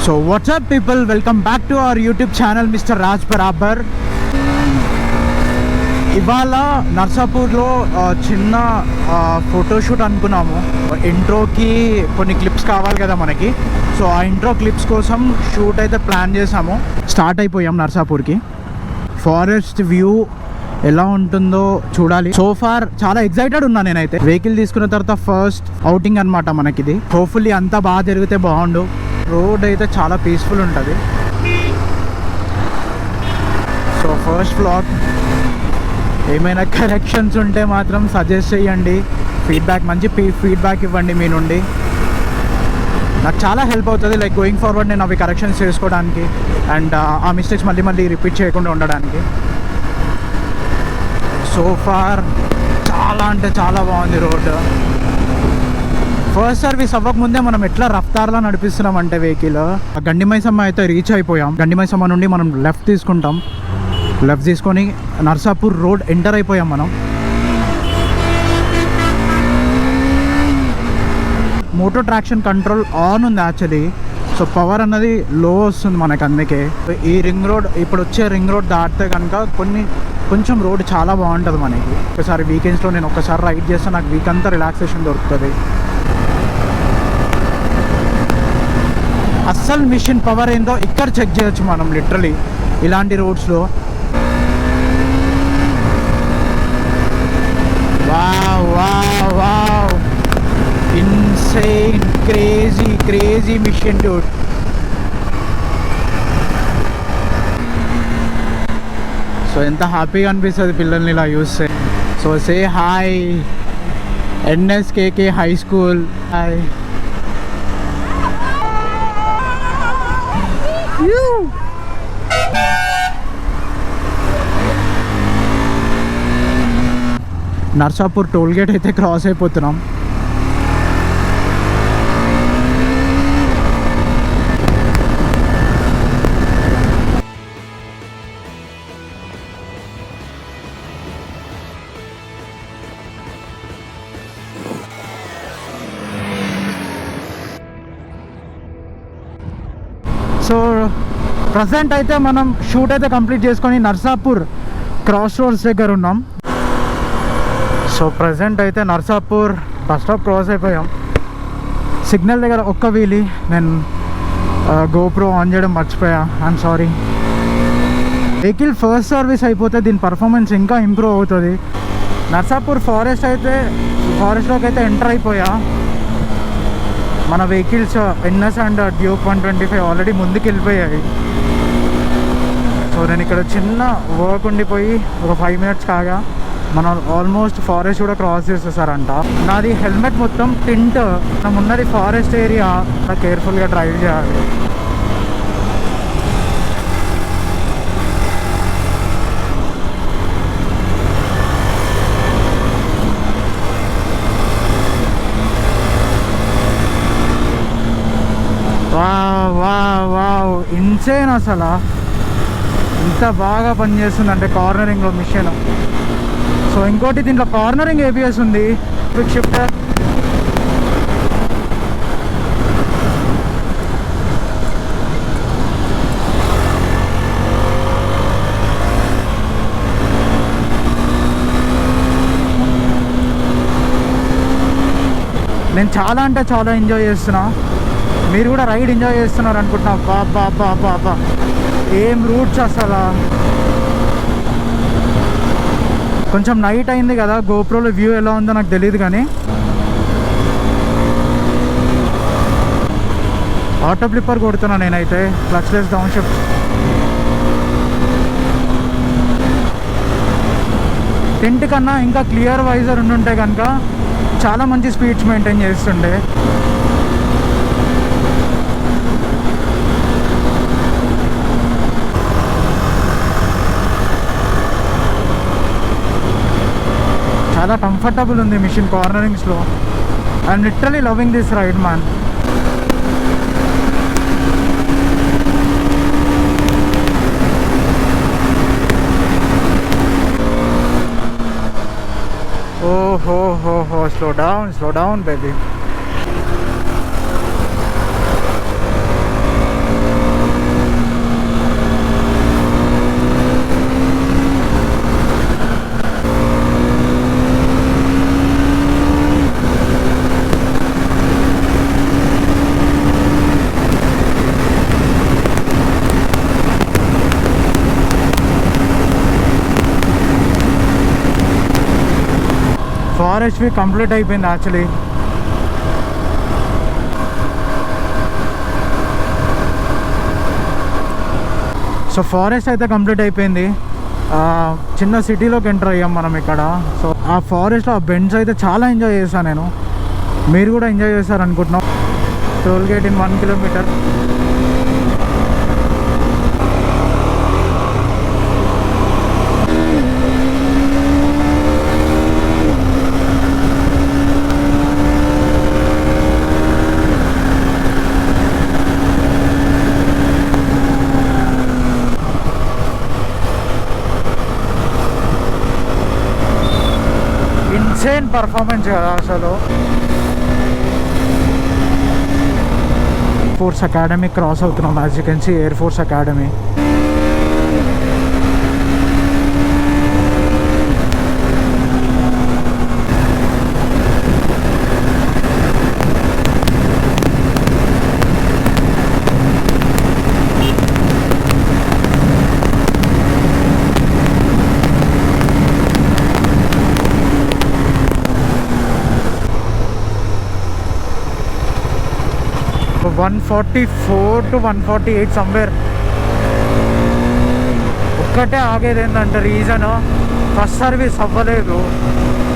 So what's up people, welcome back to our YouTube channel Mr. Raj Barabar. ఇవాళ నర్సాపూర్లో చిన్న photoshoot అనుకున్నాము. ఇంట్రోకి కొన్ని clips కావాలి కదా మనకి. సో ఆ ఇంట్రో క్లిప్స్ కోసం షూట్ అయితే ప్లాన్ చేసాము. స్టార్ట్ అయిపోయాం నర్సాపూర్కి. ఫారెస్ట్ వ్యూ ఎలా ఉంటుందో చూడాలి. సో ఫార్ చాలా ఎక్సైటెడ్ ఉన్నా నేనైతే. వెహికల్ తీసుకున్న తర్వాత ఫస్ట్ అవుటింగ్ అనమాట మనకిది. హోప్ఫుల్లీ అంతా బాగా జరిగితే బాగుండు. రోడ్ అయితే చాలా పీస్ఫుల్ ఉంటుంది. సో ఫస్ట్ వ్లాగ్, ఏమైనా కరెక్షన్స్ ఉంటే మాత్రం సజెస్ట్ చేయండి. ఫీడ్బ్యాక్, మంచి ఫీడ్బ్యాక్ ఇవ్వండి మీ నుండి. నాకు చాలా హెల్ప్ అవుతుంది లైక్ గోయింగ్ ఫార్వర్డ్ నేను అవి కరెక్షన్స్ చేసుకోవడానికి అండ్ ఆ మిస్టేక్స్ మళ్ళీ మళ్ళీ రిపీట్ చేయకుండా ఉండడానికి. సో ఫార్ చాలా అంటే చాలా బాగుంది రోడ్. ఫస్ట్ సర్వీస్ అవ్వకముందే మనం ఎట్లా రఫ్తార్లా నడిపిస్తున్నాం అంటే వెహికల్. గండిమైసమ్మ అయితే రీచ్ అయిపోయాం. గండిమైసమ్మ నుండి మనం లెఫ్ట్ తీసుకుంటాం. లెఫ్ట్ తీసుకొని నర్సాపూర్ రోడ్ ఎంటర్ అయిపోయాం మనం. మోటో ట్రాక్షన్ కంట్రోల్ ఆన్ ఉంది యాక్చువల్లీ. సో పవర్ అన్నది లో వస్తుంది మనకు. అందుకే ఈ రింగ్ రోడ్, ఇప్పుడు వచ్చే రింగ్ రోడ్ దాటితే కనుక కొంచెం రోడ్ చాలా బాగుంటుంది మనకి. ఒకసారి వీకెండ్స్లో నేను ఒకసారి రైడ్ చేస్తే నాకు వీక్ అంతా రిలాక్సేషన్ దొరుకుతుంది. అస్సలు మిషన్ పవర్ ఏందో ఇక్కడ చెక్ చేయొచ్చు మనం లిటరలీ ఇలాంటి రోడ్స్లో. Wow wow wow, insane, crazy machine dude. So ఎంత హ్యాపీగా అనిపిస్తుంది పిల్లల్ని ఇలా చూస్తే. So say hi NSKK high school. Hi. Narsapur toll gate అయితే క్రాస్ అయిపోతున్నాం. సో ప్రజెంట్ అయితే మనం షూట్ అయితే కంప్లీట్ చేసుకొని నర్సాపూర్ క్రాస్ రోడ్స్ దగ్గర ఉన్నాం. సో ప్రజెంట్ అయితే నర్సాపూర్ బస్ స్టాప్ క్రాస్ అయిపోయాం. సిగ్నల్ దగ్గర ఒక్క వీలి నేను గోప్రో ఆన్ చేయడం మర్చిపోయా. I'm sorry. Vehicle first service అయిపోతే దీని పర్ఫార్మెన్స్ ఇంకా ఇంప్రూవ్ అవుతుంది. నర్సాపూర్ ఫారెస్ట్లోకి అయితే ఎంటర్ అయిపోయా. మన vehicles NS and Duke 125 already ముందుకు వెళ్ళిపోయాయి. సో నేను ఇక్కడ చిన్న వర్క్ ఉండిపోయి ఒక 5 minutes కాగా మనం ఆల్మోస్ట్ ఫారెస్ట్ కూడా క్రాస్ చేసేసారంట. నాది హెల్మెట్ మొత్తం టింట్. మనం ఉన్నది ఫారెస్ట్ ఏరియా, కేర్ఫుల్గా డ్రైవ్ చేయాలి. వావ్ ఇన్సేన్ అసలు. ఇంత బాగా పనిచేస్తుందంటే కార్నరింగ్లో మిషన్. సో ఇంకోటి దీంట్లో కార్నరింగ్ ఏబిఎస్ ఉంది, క్విక్ షిఫ్టర్. నేను చాలా అంటే చాలా ఎంజాయ్ చేస్తున్నా. మీరు కూడా రైడ్ ఎంజాయ్ చేస్తున్నారు అనుకుంటున్నా. బాబా ఏం రూట్స్ అసలు. కొంచెం నైట్ అయింది కదా, గోప్రోలో వ్యూ ఎలా ఉందో నాకు తెలియదు కానీ ఆటో ఫ్లిప్పర్ కొడుతున్నా నేనైతే. Clutchless down shift. టెంట్ కన్నా ఇంకా క్లియర్ వైజర్ ఉండుంటే కనుక చాలా మంచి స్పీడ్స్ మెయింటైన్ చేస్తుండే. చాలా కంఫర్టబుల్ ఉంది మిషన్ కార్నరింగ్స్లో. I'm literally loving this ride man. Oh, slow down, baby. Forest week complete అయిపోయింది యాక్చువల్లీ. సో ఫారెస్ట్ అయితే కంప్లీట్ అయిపోయింది. చిన్న సిటీలోకి ఎంటర్ అయ్యాం మనం ఇక్కడ. సో ఆ ఫారెస్ట్లో ఆ బెండ్స్ అయితే చాలా ఎంజాయ్ చేశాను నేను. మీరు కూడా ఎంజాయ్ చేశారనుకుంటున్నాం. Toll gate in 1 kilometre. Insane performance కదా అసలు. ఫోర్స్ అకాడమీ క్రాస్ అవుతున్నాం. As you can see air force academy. So 144 to 148 somewhere. ఒక్కటే ఆగేది ఏంటంటే రీజన్ ఫస్ట్ సర్వీస్ అవ్వలేదు.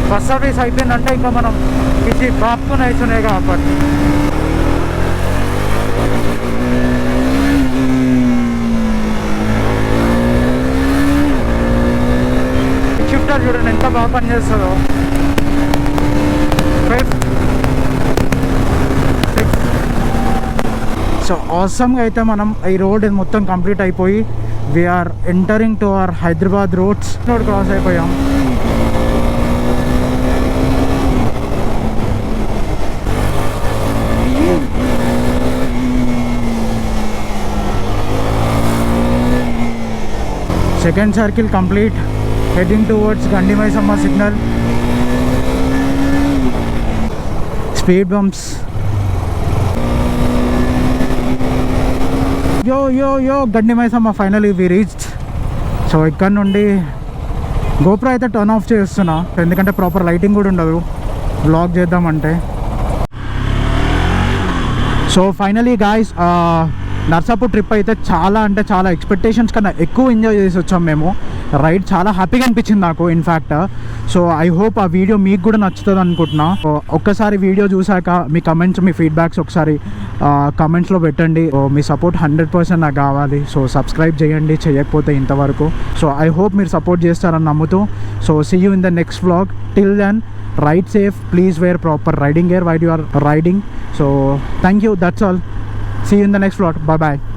ఫస్ట్ సర్వీస్ అయిపోయిందంటే ఇంకా మనం కిసి బాప్కొని అవుతున్నాయి కాబట్టి. షిఫ్టర్ చూడండి ఎంత బాగా పనిచేస్తుందో. సో ఆసమ్గా అయితే మనం ఈ రోడ్ మొత్తం కంప్లీట్ అయిపోయి we're entering to our Hyderabad roads. Road cross అయిపోయాం. Second circle complete. Heading towards Gandimaisamma signal. Speed bumps. Yo Gandimaisamma finally we reached. So ఇక్కడ నుండి గోప్రో అయితే టర్న్ ఆఫ్ చేస్తున్నా, ఎందుకంటే ప్రాపర్ లైటింగ్ కూడా ఉండదు బ్లాగ్ చేద్దామంటే. So finally guys Narsapur trip అయితే చాలా అంటే చాలా ఎక్స్పెక్టేషన్స్ కన్నా ఎక్కువ ఎంజాయ్ చేసి వచ్చాం మేము. రైడ్ చాలా హ్యాపీగా అనిపించింది నాకు ఇన్ఫ్యాక్ట్. సో ఐ హోప్ ఆ వీడియో మీకు కూడా నచ్చుతుంది అనుకుంటున్నా. ఒక్కసారి వీడియో చూసాక మీ కమెంట్స్, మీ ఫీడ్బ్యాక్స్ ఒకసారి కమెంట్స్లో పెట్టండి. మీ సపోర్ట్ 100% నాకు కావాలి. సో సబ్స్క్రైబ్ చేయండి చేయకపోతే ఇంతవరకు. సో ఐ హోప్ మీరు సపోర్ట్ చేస్తారని నమ్ముతూ. So see you in the next vlog. Till then ride safe, please wear proper riding gear while you are riding. So thank you, that's all. See you in the next vlog. Bye bye.